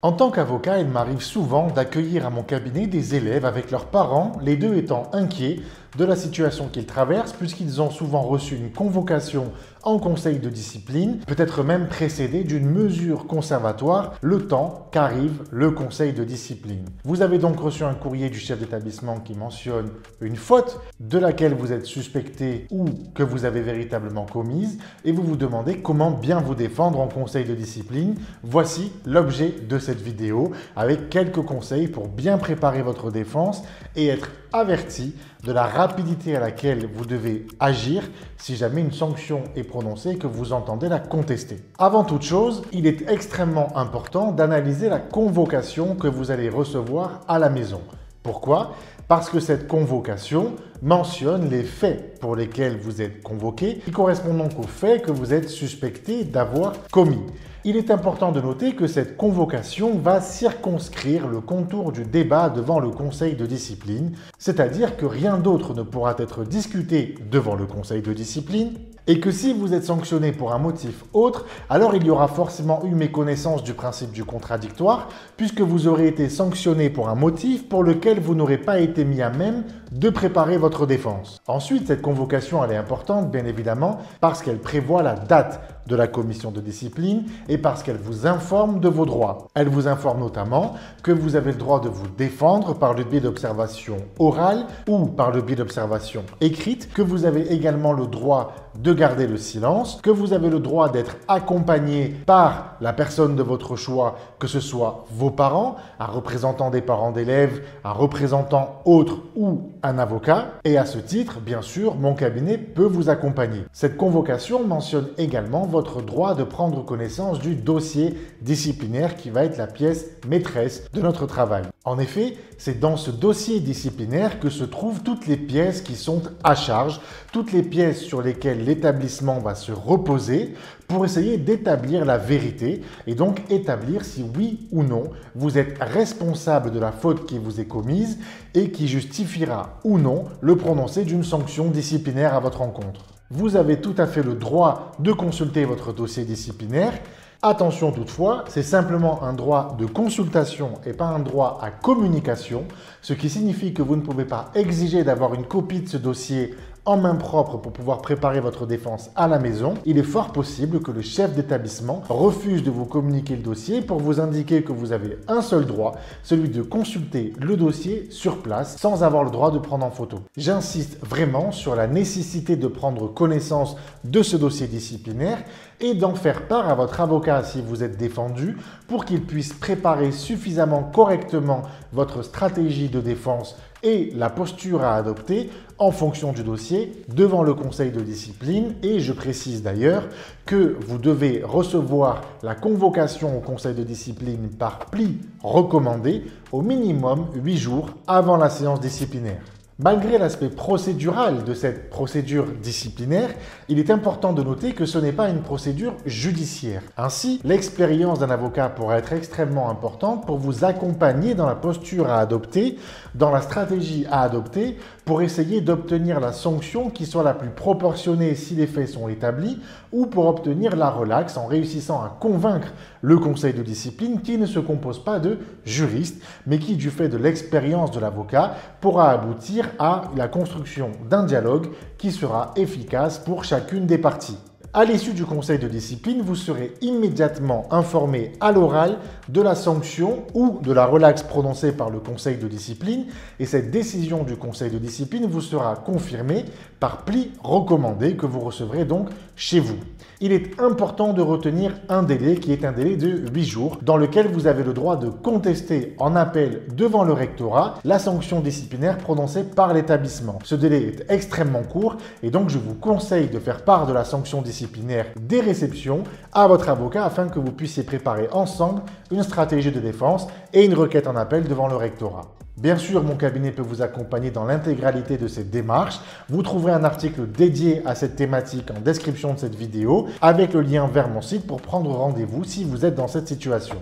En tant qu'avocat, il m'arrive souvent d'accueillir à mon cabinet des élèves avec leurs parents, les deux étant inquiets de la situation qu'ils traversent puisqu'ils ont souvent reçu une convocation en conseil de discipline, peut-être même précédée d'une mesure conservatoire, le temps qu'arrive le conseil de discipline. Vous avez donc reçu un courrier du chef d'établissement qui mentionne une faute de laquelle vous êtes suspecté ou que vous avez véritablement commise et vous vous demandez comment bien vous défendre en conseil de discipline. Voici l'objet de cette vidéo avec quelques conseils pour bien préparer votre défense et être averti de la rapidité à laquelle vous devez agir si jamais une sanction est prononcée et que vous entendez la contester. Avant toute chose, il est extrêmement important d'analyser la convocation que vous allez recevoir à la maison. Pourquoi ? Parce que cette convocation mentionne les faits pour lesquels vous êtes convoqué, qui correspondent donc aux faits que vous êtes suspecté d'avoir commis. Il est important de noter que cette convocation va circonscrire le contour du débat devant le conseil de discipline, c'est-à-dire que rien d'autre ne pourra être discuté devant le conseil de discipline, et que si vous êtes sanctionné pour un motif autre, alors il y aura forcément eu méconnaissance du principe du contradictoire, puisque vous aurez été sanctionné pour un motif pour lequel vous n'aurez pas été mis à même de préparer votre défense. Ensuite, cette convocation, elle est importante, bien évidemment, parce qu'elle prévoit la date de la commission de discipline et parce qu'elle vous informe de vos droits. Elle vous informe notamment que vous avez le droit de vous défendre par le biais d'observations orales ou par le biais d'observations écrites, que vous avez également le droit de garder le silence, que vous avez le droit d'être accompagné par la personne de votre choix, que ce soit vos parents, un représentant des parents d'élèves, un représentant autre ou un avocat. Et à ce titre, bien sûr, mon cabinet peut vous accompagner. Cette convocation mentionne également votre droit de prendre connaissance du dossier disciplinaire qui va être la pièce maîtresse de notre travail. En effet, c'est dans ce dossier disciplinaire que se trouvent toutes les pièces qui sont à charge, toutes les pièces sur lesquelles l'établissement va se reposer pour essayer d'établir la vérité et donc établir si oui ou non vous êtes responsable de la faute qui vous est commise et qui justifiera ou non le prononcé d'une sanction disciplinaire à votre encontre. Vous avez tout à fait le droit de consulter votre dossier disciplinaire. Attention toutefois, c'est simplement un droit de consultation et pas un droit à communication, ce qui signifie que vous ne pouvez pas exiger d'avoir une copie de ce dossier en main propre pour pouvoir préparer votre défense à la maison. Il est fort possible que le chef d'établissement refuse de vous communiquer le dossier pour vous indiquer que vous avez un seul droit, celui de consulter le dossier sur place sans avoir le droit de prendre en photo. J'insiste vraiment sur la nécessité de prendre connaissance de ce dossier disciplinaire et d'en faire part à votre avocat si vous êtes défendu pour qu'il puisse préparer suffisamment correctement votre stratégie de défense et la posture à adopter en fonction du dossier devant le conseil de discipline. Et je précise d'ailleurs que vous devez recevoir la convocation au conseil de discipline par pli recommandé au minimum 8 jours avant la séance disciplinaire. Malgré l'aspect procédural de cette procédure disciplinaire, il est important de noter que ce n'est pas une procédure judiciaire. Ainsi, l'expérience d'un avocat pourra être extrêmement importante pour vous accompagner dans la posture à adopter, dans la stratégie à adopter, pour essayer d'obtenir la sanction qui soit la plus proportionnée si les faits sont établis, ou pour obtenir la relaxe en réussissant à convaincre le conseil de discipline qui ne se compose pas de juristes, mais qui, du fait de l'expérience de l'avocat, pourra aboutir à la construction d'un dialogue qui sera efficace pour chacune des parties. À l'issue du conseil de discipline, vous serez immédiatement informé à l'oral de la sanction ou de la relaxe prononcée par le conseil de discipline et cette décision du conseil de discipline vous sera confirmée par pli recommandé que vous recevrez donc chez vous. Il est important de retenir un délai qui est un délai de 8 jours dans lequel vous avez le droit de contester en appel devant le rectorat la sanction disciplinaire prononcée par l'établissement. Ce délai est extrêmement court et donc je vous conseille de faire part de la sanction disciplinaire dès réception à votre avocat afin que vous puissiez préparer ensemble une stratégie de défense et une requête en appel devant le rectorat. Bien sûr, mon cabinet peut vous accompagner dans l'intégralité de cette démarche. Vous trouverez un article dédié à cette thématique en description de cette vidéo avec le lien vers mon site pour prendre rendez-vous si vous êtes dans cette situation.